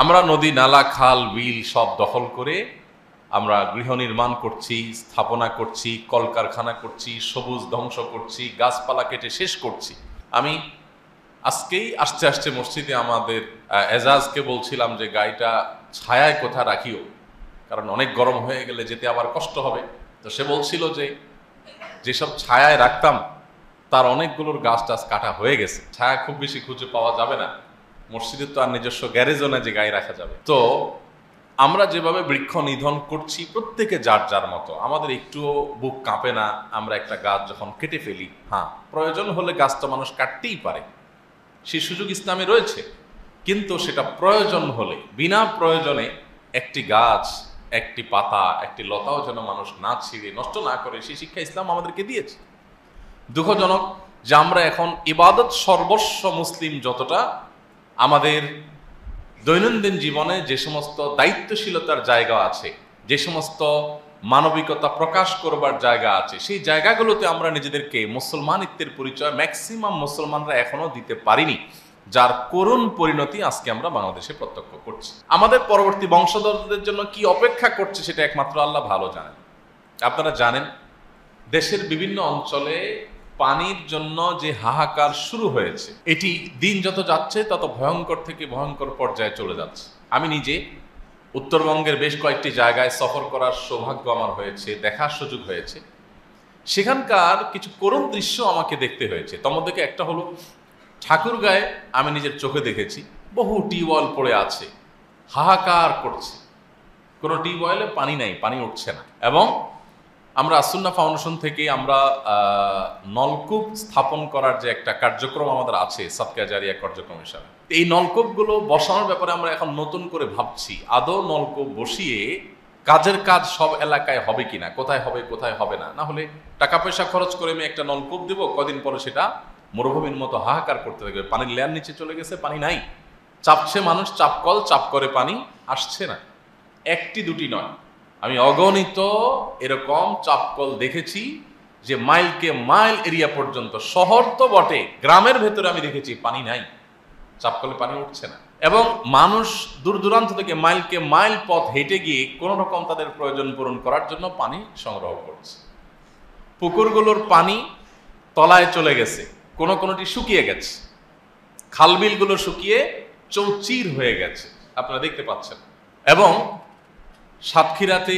আমরা নদী, নালা, খাল, বিল সব দখল করে আমরা গৃহ নির্মাণ করছি, স্থাপনা করছি, কলকারখানা করছি, সবুজ ধ্বংস করছি, গাছপালা কেটে শেষ করছি। আমি আজকেই আসতে আসতে মসজিদে আমাদের এজাজকে বলছিলাম যে গাড়িটা ছায়ায় কোথা রাখিও, কারণ অনেক গরম হয়ে গেলে যেতে আবার কষ্ট হবে। তো সে বলছিল যে যেসব ছায়ায় রাখতাম তার অনেকগুলোর গাছ টাছ কাটা হয়ে গেছে, ছায়া খুব বেশি খুঁজে পাওয়া যাবে না। মসজিদের তো আর নিজস্ব গ্যারেজও না যে গাড়ি রাখা যাবে। তো আমরা যেভাবে বৃক্ষ নিধন করছি প্রত্যেকে যার যার মতো, আমাদের একটুও বুক কাঁপে না আমরা একটা গাছ যখন কেটে ফেলি। হ্যাঁ, প্রয়োজন হলে গাছটা মানুষ কাটতেই পারে, সেই সুযোগ ইসলামে রয়েছে, কিন্তু সেটা প্রয়োজন হলে, বিনা প্রয়োজনে একটি গাছ, একটি পাতা, একটি লতাও যেন মানুষ না ছিঁড়ে নষ্ট না করে, সেই শিক্ষা ইসলাম আমাদেরকে দিয়েছে। দুঃখজনক যে আমরা এখন ইবাদত সর্বস্ব মুসলিম যতটা, আমাদের দৈনন্দিন জীবনে যে সমস্ত দায়িত্বশীলতার জায়গা আছে, যে সমস্ত মানবিকতা প্রকাশ করবার জায়গা আছে, সেই জায়গাগুলোতে আমরা নিজেদেরকে মুসলমানিত্বের পরিচয় ম্যাক্সিমাম মুসলমানরা এখনো দিতে পারিনি, যার করুণ পরিণতি আজকে আমরা বাংলাদেশে প্রত্যক্ষ করছি। আমাদের পরবর্তী বংশধরদের জন্য কি অপেক্ষা করছে সেটা একমাত্র আল্লাহ ভালো জানেন। আপনারা জানেন দেশের বিভিন্ন অঞ্চলে পানির জন্য যে হাহাকার শুরু হয়েছে, এটি দিন যত যাচ্ছে তত ভয়ঙ্কর থেকে ভয়ঙ্কর পর্যায়ে চলে যাচ্ছে। আমি নিজে উত্তরবঙ্গের বেশ কয়েকটি জায়গায় সফর করার সৌভাগ্য আমার হয়েছে, দেখার সুযোগ হয়েছে। সেখানকার কিছু করুণ দৃশ্য আমাকে দেখতে হয়েছে। তার মধ্যে একটা হলো ঠাকুরগাঁয়ে আমি নিজের চোখে দেখেছি বহু টিউবওয়েল পড়ে আছে, হাহাকার করছে, কোনো টিউবওয়েলে পানি নাই, পানি উঠছে না। এবং আমরা আসুন্না ফাউন্ডেশন থেকে আমরা নলকূপ স্থাপন করার যে একটা কার্যক্রম আমাদের আছে, সাদকা জারিয়া কার্যক্রম হিসাবে, এই নলকূপগুলো বসানোর ব্যাপারে আমরা এখন নতুন করে ভাবছি, আদৌ নলকূপ বসিয়ে কাজের কাজ সব এলাকায় হবে কিনা, কোথায় হবে কোথায় হবে না। না হলে টাকা পয়সা খরচ করে আমি একটা নলকূপ দেবো, কদিন পরে সেটা মরুভূমির মতো হাহাকার করতে থাকবে, পানির লেয়ার নিচে চলে গেছে, পানি নাই, চাপছে মানুষ, চাপকল চাপ করে পানি আসছে না। একটি দুটি নয়, আমি অগণিত এরকম চাপকল দেখেছি যে মাইলকে মাইল এরিয়া পর্যন্ত, শহর তো বটে, গ্রামের ভেতরে আমি দেখেছি পানি নাই, চাপকলে পানি উঠছে না। এবং মানুষ দূর দূরান্ত থেকে মাইলকে মাইল পথ হেঁটে গিয়ে কোনো রকম তাদের প্রয়োজন পূরণ করার জন্য পানি সংগ্রহ করছে। পুকুরগুলোর পানি তলায় চলে গেছে, কোনোটি শুকিয়ে গেছে, খালবিলগুলো শুকিয়ে চৌচির হয়ে গেছে, আপনারা দেখতে পাচ্ছেন। এবং সাতক্ষীরাতে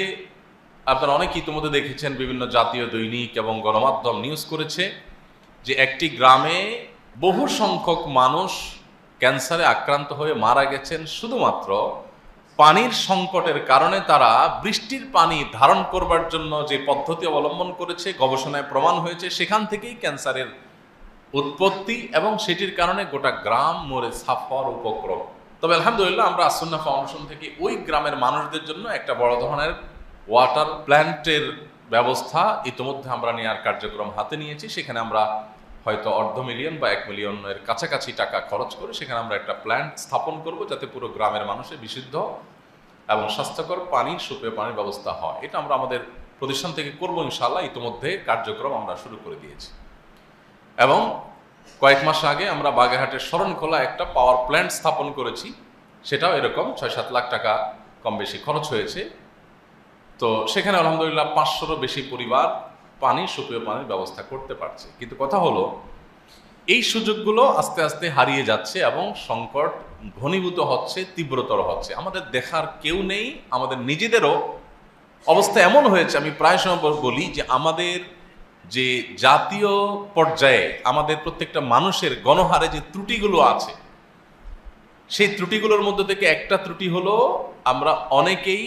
আপনারা অনেকে ইতিমধ্যে দেখেছেন, বিভিন্ন জাতীয় দৈনিক এবং গণমাধ্যম নিউজ করেছে যে একটি গ্রামে বহু সংখ্যক মানুষ ক্যান্সারে আক্রান্ত হয়ে মারা গেছেন শুধুমাত্র পানির সংকটের কারণে। তারা বৃষ্টির পানি ধারণ করবার জন্য যে পদ্ধতি অবলম্বন করেছে, গবেষণায় প্রমাণ হয়েছে, সেখান থেকেই ক্যান্সারের উৎপত্তি, এবং সেটির কারণে গোটা গ্রাম মরে সাফার উপক্রম। তবে আলহামদুলিল্লাহ আমরা আসুন্না ফাউন্ডেশন থেকে ওই গ্রামের মানুষদের জন্য একটা বড় ধরনের ওয়াটার প্ল্যান্টের ব্যবস্থা ইতিমধ্যে আমরা নেওয়ার কার্যক্রম হাতে নিয়েছি। সেখানে আমরা হয়তো $500,000 বা $1 মিলিয়নের কাছাকাছি টাকা খরচ করে সেখানে আমরা একটা প্ল্যান্ট স্থাপন করব, যাতে পুরো গ্রামের মানুষের বিশুদ্ধ এবং স্বাস্থ্যকর পানির, সুপেয় পানির ব্যবস্থা হয়। এটা আমরা আমাদের প্রতিষ্ঠান থেকে করবো ইনশাআল্লাহ। ইতিমধ্যে কার্যক্রম আমরা শুরু করে দিয়েছি। এবং কয়েক মাস আগে আমরা বাগেরহাটের শরণখোলা একটা পাওয়ার প্ল্যান্ট স্থাপন করেছি, সেটাও এরকম 6-7 লাখ টাকা কম বেশি খরচ হয়েছে। তো সেখানে আলহামদুলিল্লাহ 500-রও বেশি পরিবার পানি, সুপেয় পানির ব্যবস্থা করতে পারছে। কিন্তু কথা হলো, এই সুযোগগুলো আস্তে আস্তে হারিয়ে যাচ্ছে এবং সংকট ঘনীভূত হচ্ছে, তীব্রতর হচ্ছে। আমাদের দেখার কেউ নেই, আমাদের নিজেদেরও অবস্থা এমন হয়েছে, আমি প্রায় সময় বলি যে আমাদের যে জাতীয় পর্যায়ে আমাদের প্রত্যেকটা মানুষের গণহারে যে ত্রুটিগুলো আছে, সেই ত্রুটিগুলোর মধ্যে থেকে একটা ত্রুটি হলো আমরা অনেকেই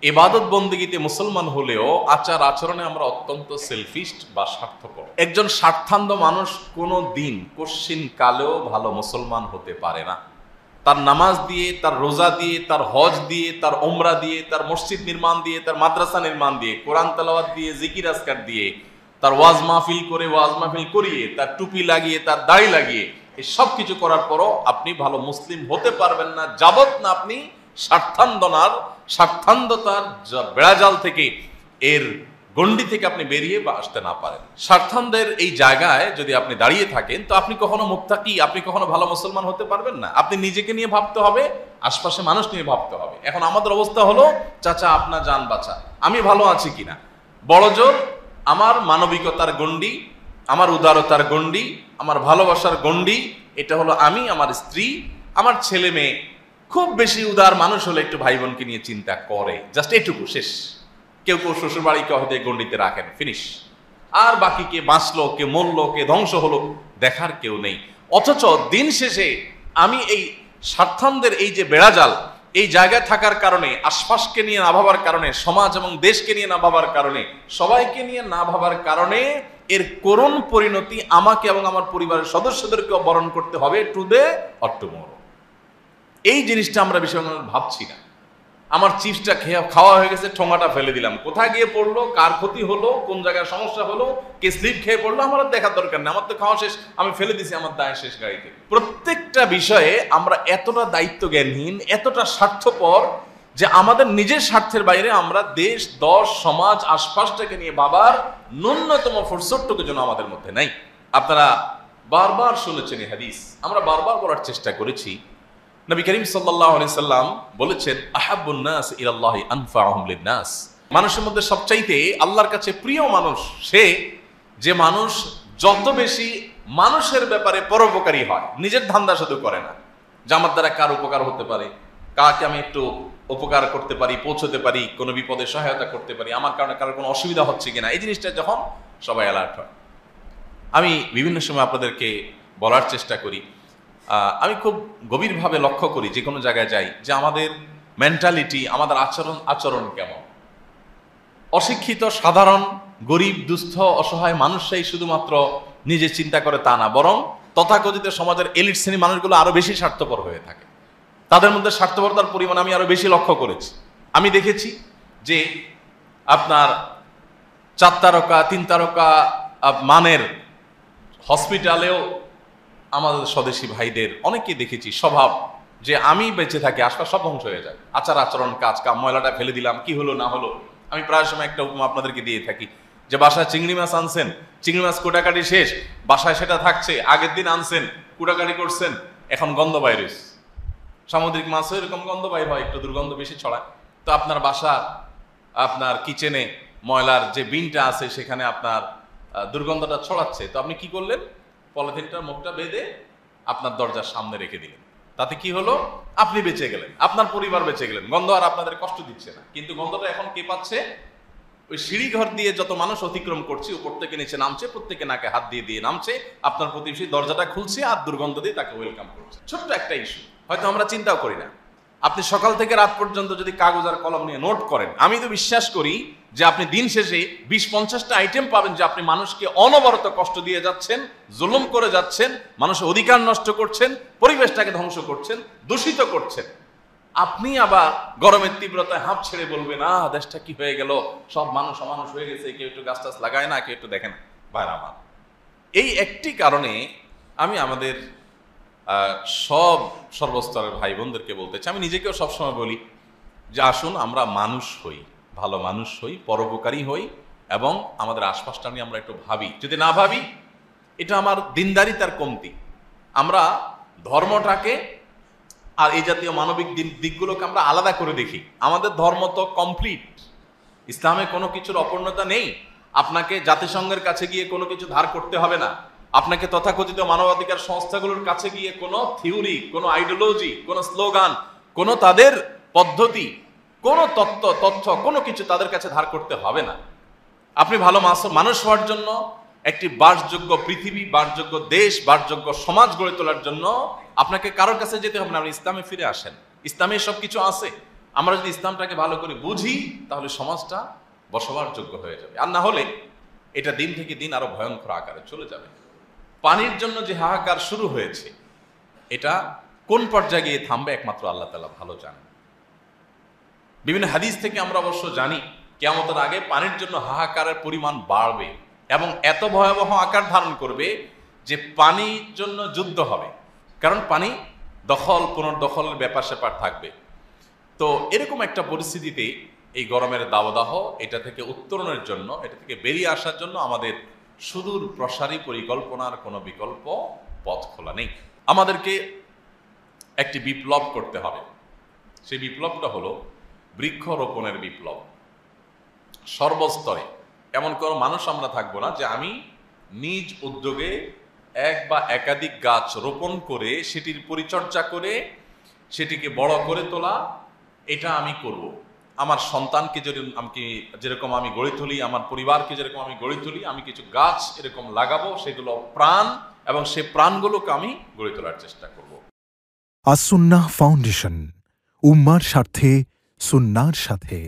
ইবাদত বন্দেগীতে মুসলমান হলেও আচার আচরণে আমরা অত্যন্ত সেলফিস্ট বা স্বার্থপর। একজন স্বার্থান্ধ মানুষ কোনো দিন কোশ্চিন কালেও ভালো মুসলমান হতে পারে না। তার নামাজ দিয়ে, তার রোজা দিয়ে, তার হজ দিয়ে, তার ওমরা দিয়ে, তার মসজিদ নির্মাণ দিয়ে, তার মাদ্রাসা নির্মাণ দিয়ে, কোরআন তেলাওয়াত দিয়ে, জিকির আজকার দিয়ে, তার ওয়াজ মাহফিল করে, ওয়াজ মাহফিল করিয়ে, তার টুপি লাগিয়ে, তার দাড়ি লাগিয়ে, এই সব কিছু করার পরও আপনি ভালো মুসলিম হতে পারবেন না, যাবত না আপনি স্বার্থান্ধতার বেড়াজাল থেকে, এর গণ্ডি থেকে আপনি বেরিয়ে বা আসতে না পারেন। স্বার্থানদের এই জায়গায় যদি আপনি দাঁড়িয়ে থাকেন তো আপনি কখনো মুত্তাকি, আপনি কখনো ভালো মুসলমান হতে পারবেন না। আপনি নিজেকে নিয়ে ভাবতে হবে, আশপাশে মানুষ নিয়ে ভাবতে হবে। এখন আমাদের অবস্থা হলো, চাচা আপনার জান বাঁচা, আমি ভালো আছি কিনা, বড় জোর আমার মানবিকতার গণ্ডি, আমার উদারতার গণ্ডি, আমার ভালোবাসার গণ্ডি, এটা হলো আমি, আমার স্ত্রী, আমার ছেলে মেয়ে। খুব বেশি উদার মানুষ হলে একটু ভাই বোনকে নিয়ে চিন্তা করে, জাস্ট এটুকু, শেষ। কেউ কেউ শ্বশুর বাড়িকে হয়তো গণ্ডিতে রাখেন, ফিনিশ। আর বাকি কে বাঁচলো, কে মরলো, কে ধ্বংস হলো, দেখার কেউ নেই। অথচ দিন শেষে আমি এই স্বার্থানদের এই যে বেড়াজাল, এই জায়গায় থাকার কারণে, আশপাশকে নিয়ে না ভাবার কারণে, সমাজ এবং দেশকে নিয়ে না ভাবার কারণে, সবাইকে নিয়ে না ভাবার কারণে এর করুণ পরিণতি আমাকে এবং আমার পরিবারের সদস্যদেরকেও বরণ করতে হবে, টুডে অর টুমরো। এই জিনিসটা আমরা বিষয় ভাবছি না। আমার চিপসটা খাওয়া হয়ে গেছে, ঠোঙাটা ফেলে দিলাম, কোথায় গিয়ে পড়লো, কার ক্ষতি হলো, কোন জায়গায় সমস্যা হলো, কে স্লিপ খেয়ে পড়লো, আমার দেখার দরকার নেই। আমার তো খাওয়া শেষ, আমি ফেলে দিছি, আমার দায় শেষ গাড়িতে। প্রত্যেকটা বিষয়ে আমরা এতটা দায়িত্ব জ্ঞানহীন, এতটা স্বার্থপর যে আমাদের নিজের স্বার্থের বাইরে আমরা দেশ, দশ, সমাজ, আশপাশটাকে নিয়ে ভাবার ন্যূনতম ফুরসতটুকু যেন আমাদের মধ্যে নাই। আপনারা বারবার শুনেছেন এই হাদিস, আমরা বারবার বলার চেষ্টা করেছি। নবী করিম সাল্লাল্লাহু আলাইহি সাল্লাম বলেছেন, আহাব্বুন নাস ইলাল্লাহি আনফাউহুম লিন-নাস। মানুষের মধ্যে সবচাইতে আল্লাহর কাছে প্রিয় মানুষ সে, যে মানুষ যত বেশি মানুষের ব্যাপারে পরোপকারী হয়, নিজের ধান্দা শুধু করে না, যে আমার দ্বারা কার উপকার হতে পারে, কাকে আমি একটু উপকার করতে পারি, পৌঁছতে পারি, কোনো বিপদে সহায়তা করতে পারি, আমার কারণে কারোর কোনো অসুবিধা হচ্ছে কিনা, এই জিনিসটা যখন সবাই অ্যালার্ট হয়। আমি বিভিন্ন সময় আপনাদেরকে বলার চেষ্টা করি, আমি খুব গভীরভাবে লক্ষ্য করি যে কোনো জায়গায় যাই, যে আমাদের মেন্টালিটি, আমাদের আচরণ কেমন। অশিক্ষিত সাধারণ গরিব দুস্থ অসহায় মানুষরাই শুধুমাত্র নিজে চিন্তা করে তা না, বরং তথাকথিত সমাজের এলিট শ্রেণী মানুষগুলো আরো বেশি স্বার্থপর হয়ে থাকে। তাদের মধ্যে স্বার্থপরতার পরিমাণ আমি আরো বেশি লক্ষ্য করেছি। আমি দেখেছি যে আপনার 4 তারকা 3 তারকা মানের হসপিটালেও আমাদের স্বদেশী ভাইদের অনেকে দেখেছি স্বভাব, যে আমি বেঁচে থাকি আশপাশ সব ধ্বংস হয়ে যায়, আচার আচরণ, কাজ কাম, ময়লাটা ফেলে দিলাম, কি হলো না হলো। আমি প্রায় সময় একটা উপমা আপনাদেরকে দিয়ে থাকি, যে বাসায় চিংড়ি মাছ আনছেন, চিংড়ি মাছ কোটাকাটি শেষ, বাসায় সেটা থাকছে, আগের দিন আনছেন, কোটাকাটি করছেন, এখন গন্ধ বাইরে। সামুদ্রিক মাছও এরকম গন্ধ বাইর হয়, একটু দুর্গন্ধ বেশি ছড়ায়। তো আপনার বাসা, আপনার কিচেনে ময়লার যে বিনটা আছে সেখানে আপনার দুর্গন্ধটা ছড়াচ্ছে। তো আপনি কি করলেন, পলিথিনটার মুখটা বেঁধে আপনার দরজার সামনে রেখে দিলেন। তাতে কি হলো, আপনি বেঁচে গেলেন, আপনার পরিবার বেঁচে গেলেন, গন্ধ আর আপনাদের কষ্ট দিচ্ছে না। কিন্তু গন্ধটা এখন কে পাচ্ছে, ওই সিঁড়ি ঘর দিয়ে যত মানুষ অতিক্রম করছে, উপর থেকে নিচে নামছে, প্রত্যেকে নাকে হাত দিয়ে দিয়ে নামছে, আপনার প্রতিবেশী দরজাটা খুলছে আর দুর্গন্ধ দিয়ে তাকে ওয়েলকাম করছে। ছোট্ট একটা ইস্যু, হয়তো আমরা চিন্তাও করি না। আপনি সকাল থেকে রাত পর্যন্ত যদি কাগজ আর কলম নিয়ে নোট করেন, আমি তো বিশ্বাস করি যে আপনি দিন শেষে 20-50টা আইটেম পাবেন যে আপনি মানুষকে অনবরত কষ্ট দিয়ে যাচ্ছেন, জুলুম করে যাচ্ছেন, মানুষের অধিকার নষ্ট করছেন, পরিবেশটাকে ধ্বংস করছেন, দূষিত করছেন। আপনি আবার গরমের তীব্রতায় হাঁপ ছেড়ে বলবেন, দেশটা কি হয়ে গেল, সব মানুষ অমানুষ হয়ে গেছে, কেউ একটু গাছ টাছ লাগায় না, কেউ একটু দেখে না। ভাইরা আমার, এই একটি কারণে আমি আমাদের সব সর্বস্তরের ভাই বোনদেরকে বলতে চাই, আমি নিজেকেও সবসময় বলি যে আসুন আমরা মানুষ হই, ভালো মানুষ হই, পরোপকারী হই, এবং আমাদের আশপাশটা নিয়ে আমরা একটু ভাবি। যদি না ভাবি, এটা আমার দিনদারিতার কমতি। আমরা ধর্মটাকে আর এই জাতীয় মানবিক দিকগুলোকে আমরা আলাদা করে দেখি। আমাদের ধর্ম তো কমপ্লিট, ইসলামে কোনো কিছুর অপূর্ণতা নেই। আপনাকে জাতিসংঘের কাছে গিয়ে কোনো কিছু ধার করতে হবে না, আপনাকে তথাকথিত মানবাধিকার সংস্থাগুলোর কাছে গিয়ে কোনো থিওরি, কোনো আইডিওলজি, কোনো স্লোগান, কোনো তাদের পদ্ধতি, কোনো তথ্য কোনো কিছু তাদের কাছে ধার করতে হবে না। আপনি ভালো মানুষ হওয়ার জন্য, একটি বাসযোগ্য পৃথিবী, বাসযোগ্য দেশ, বাসযোগ্য সমাজ গড়ে তোলার জন্য আপনাকে কারোর কাছে যেতে হবে না। আপনি ইসলামে ফিরে আসেন, ইসলামে সব কিছু আছে। আমরা যদি ইসলামটাকে ভালো করে বুঝি, তাহলে সমাজটা বসবাস যোগ্য হয়ে যাবে। আর না হলে এটা দিন থেকে দিন আরো ভয়ঙ্কর আকারে চলে যাবে। পানির জন্য যে হাহাকার শুরু হয়েছে, এটা কোন পর্যায়ে গিয়ে থামবে একমাত্র আল্লাহ তাআলা ভালো জানেন। বিভিন্ন হাদিস থেকে আমরা অবশ্য জানি কিয়ামতের আগে পানির জন্য হাহাকারের পরিমাণ বাড়বে এবং এত ভয়াবহ আকার ধারণ করবে যে পানির জন্য যুদ্ধ হবে। কারণ পানি দখল পুনর্দখলের ব্যাপার স্যাপার থাকবে। তো এরকম একটা পরিস্থিতিতে এই গরমের দাবদাহ এটা থেকে উত্তরণের জন্য, এটা থেকে বেরিয়ে আসার জন্য আমাদের সুদূর প্রসারী পরিকল্পনার কোনো বিকল্প পথ খোলা নেই। আমাদেরকে একটি বিপ্লব করতে হবে। সেই বিপ্লবটা হলো বৃক্ষরোপণের বিপ্লব। সর্বস্তরে এমন কোনো মানুষ আমরা থাকবো না যে আমি নিজ উদ্যোগে এক বা একাধিক গাছ রোপণ করে সেটির পরিচর্যা করে সেটিকে বড় করে তোলা এটা আমি করব। আমার সন্তানকে যেরকম আমি গড়ে তুলি, আমার পরিবারকে যেরকম আমি গড়ে তুলি, আমি কিছু গাছ এরকম লাগাবো, সেগুলো প্রাণ, এবং সে প্রাণগুলোকে আমি গড়ে তোলার চেষ্টা করব। আস সুন্নাহ ফাউন্ডেশন, উম্মার স্বার্থে সুন্নাহর সাথে।